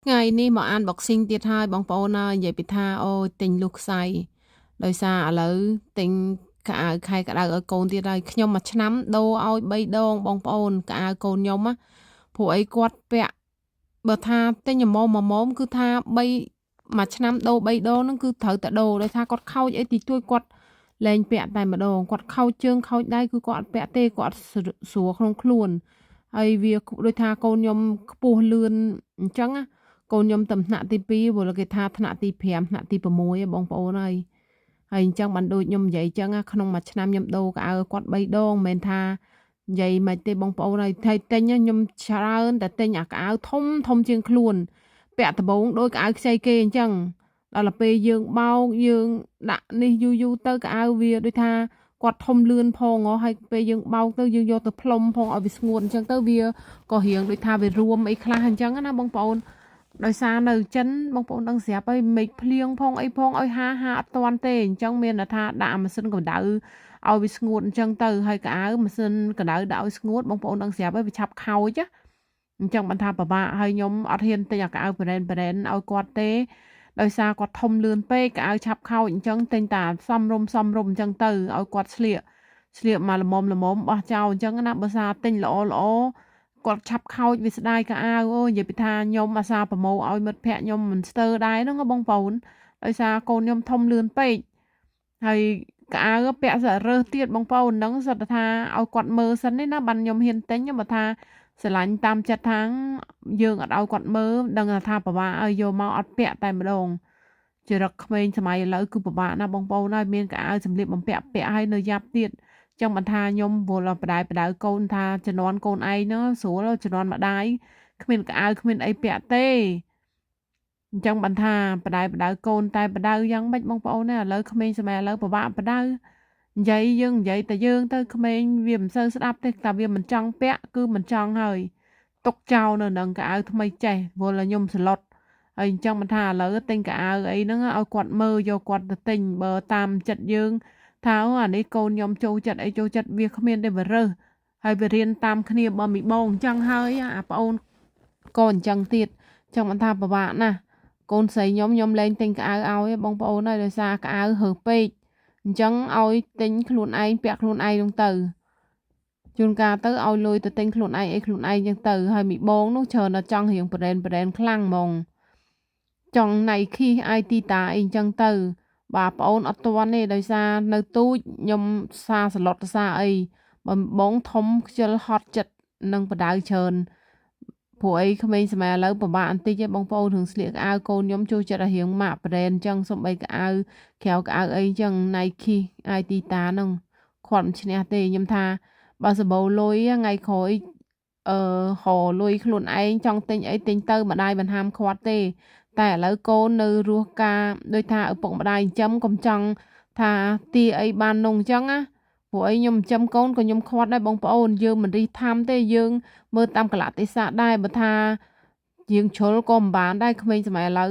ថ្ងៃនេះមកអាន boxing ទៀតហើយបងប្អូនអើយនិយាយពីថាអូយទិញលុះខ្សែដោយសារឥឡូវទិញកៅអៅខែក្តៅឲ្យកូនទៀតហើយខ្ញុំមួយឆ្នាំដូរឲ្យ3ដងបងប្អូនកៅអៅកូនខ្ញុំណាព្រោះអីគាត់ពាក់បើថាទិញម៉មគឺថា3មួយឆ្នាំដូរ3ដងហ្នឹងគឺត្រូវតែដូរដោយថាគាត់ខូចអីទីទួយគាត់លែងពាក់តែម្ដងគាត់ខូចជើងខូចដៃគឺគាត់អត់ពាក់ទេគាត់ស្រួលក្នុងខ្លួនហើយវាដូចថាកូនខ្ញុំខ្ពស់លឿនអញ្ចឹងណា កូនខ្ញុំទៅថ្នាក់ទី2ព្រោះគេថាថ្នាក់ទី5ថ្នាក់ទី6ឯងបងប្អូនហើយអញ្ចឹងបានដូចខ្ញុំនិយាយអញ្ចឹងក្នុងមួយឆ្នាំខ្ញុំដូរកៅអៅគាត់3ដងមិនមែនថានិយាយមិនទេបងប្អូនហើយថៃទិញខ្ញុំច្រើនតែទិញអាកៅអៅធំជាងខ្លួនពាក់ដំបងដូចកៅអៅខ្ចីគេអញ្ចឹងដល់ទៅពេលយើងបោកយើងដាក់នេះយូរទៅកៅអៅវាដូចថាគាត់ធំលឿនផងហើយពេលយើងបោកទៅយើងយកទៅផ្លុំផងឲ្យវាស្ងួតអញ្ចឹងទៅវាក៏រៀងដូចថាវារួមអីខ្លះអញ្ចឹងណាបងប្អូន ដោយសារនៅចិនបងប្អូនដឹងស្រាប់ហើយមេឃភ្លៀងផងអីផងឲ្យហាអត់តាន់ទេអញ្ចឹងមានន័យថាដាក់ម៉ាស៊ីនកម្ដៅឲ្យវាស្ងួតអញ្ចឹងទៅហើយកៅអៅម៉ាស៊ីនកម្ដៅដាក់ឲ្យស្ងួតបងប្អូនដឹងស្រាប់ហើយវាឆាប់ខូចណាអញ្ចឹងបានថាពិបាកហើយខ្ញុំអត់ហ៊ានទិញអាកៅអៅប្រេនឲ្យគាត់ទេដោយសារគាត់ធំលឿនពេកកៅអៅឆាប់ខូចអញ្ចឹងទិញតាសំរុំអញ្ចឹងទៅឲ្យគាត់ស្លៀកមកល្មមបោះចោលអញ្ចឹងណាបើសារទិញល្អគាត់ឆាប់ខូចវាស្ដាយកៅអៅអូនិយាយពីថាខ្ញុំអាសាប្រម៉ូឲ្យមិត្តភ័ក្ដិខ្ញុំមិនស្ទើរដែរហ្នឹងបងប្អូនដោយសារកូនខ្ញុំធំលឿនពេកហើយកៅអៅពាក់សរើសទៀតបងប្អូនហ្នឹងសិតថាឲ្យគាត់មើលសិននេះណាបានខ្ញុំហ៊ានទិញបើថាស្រឡាញ់តាមចិត្តថាយើងអត់ឲ្យគាត់មើលដឹងថាពិបាកឲ្យយកមកអត់ពាក់តែម្ដងចរិតក្មេងសម័យឥឡូវគឺពិបាកណាស់បងប្អូនហើយមានកៅអៅសម្លៀកបំពាក់ឲ្យនៅយ៉ាប់ទៀតចឹងបានថាខ្ញុំវល់បដៅកូនថាជំនាន់កូនឯងហ្នឹងស្រួលជំនាន់ម្ដាយគ្មានកៅអៅគ្មានអីពាក់ទេអញ្ចឹងបានថាបដៅកូនតែបដៅយ៉ាងម៉េចបងប្អូនណាឥឡូវក្មេងសម័យឥឡូវពិបាកបដៅនិយាយយើងនិយាយតែយើងទៅក្មេងវាមិនសូវស្ដាប់ទេតែវាមិនចង់ពាក់គឺមិនចង់ហើយទុកចោលនៅនឹងកៅអៅថ្មីចេះវល់តែខ្ញុំស្លុតហើយអញ្ចឹងបានថាឥឡូវទិញកៅអៅអីហ្នឹងឲ្យគាត់មើលយកគាត់ទៅទិញបើតាមចិត្តយើងថាអូអានេះកូនខ្ញុំចូលចិត្តអីចូលចិត្តវាគ្មានទេវារើសហើយវារៀនតាមគ្នាបើមីបងអញ្ចឹងហើយអាប្អូនក៏អញ្ចឹងទៀតចឹងបានថាពិបាកណាស់កូនស្រីខ្ញុំលែងទិញកៅអៅឲ្យបងប្អូនហើយដោយសារកៅអៅហើពេកអញ្ចឹងឲ្យទិញខ្លួនឯងពាក់ខ្លួនឯងហ្នឹងទៅជួនកាលទៅឲ្យលុយទៅទិញខ្លួនឯងអីខ្លួនឯងចឹងទៅហើយមីបងនោះច្រើនតែចង់រៀងប្រេនខ្លាំងហ្មងចង់ Nike Adidas អីចឹងទៅបាទប្អូនអត់ទាន់ទេដោយសារនៅទូចខ្ញុំសារស្លុតសារអីបើបងធំខ្ជិលហត់ចិត្តនឹងបដៅច្រើនព្រោះអីក្មេងសម័យឥឡូវពិបាកបន្តិចឯងបងប្អូនរឿងស្លៀកកៅអៅកូនខ្ញុំចូលចិត្តឲ្យរៀងម៉ាកប្រេនចឹងសំបីកៅអៅក្រៅកៅអៅអីចឹង Nike Adidas ហ្នឹងគាត់មិនឈ្នះទេខ្ញុំថាបើសម្បូរលុយថ្ងៃក្រោយហៅលុយខ្លួនឯងចង់ទិញអីទិញទៅម្ដាយមិនហាមឃាត់ទេតែឥឡូវកូននៅរស់ការដូចថាឪពុកម្ដាយចិញ្ចឹមកុំចង់ថាទីអីបាននងអញ្ចឹងណាព្រោះអីខ្ញុំចិញ្ចឹមកូនក៏ខ្ញុំខាត់ដែរបងប្អូនយើងមិនរិះថាំទេយើងមើលតាមកលៈទេសៈដែរបើថាយើងជ្រុលក៏មិនបានដែរក្មេងសម័យឥឡូវ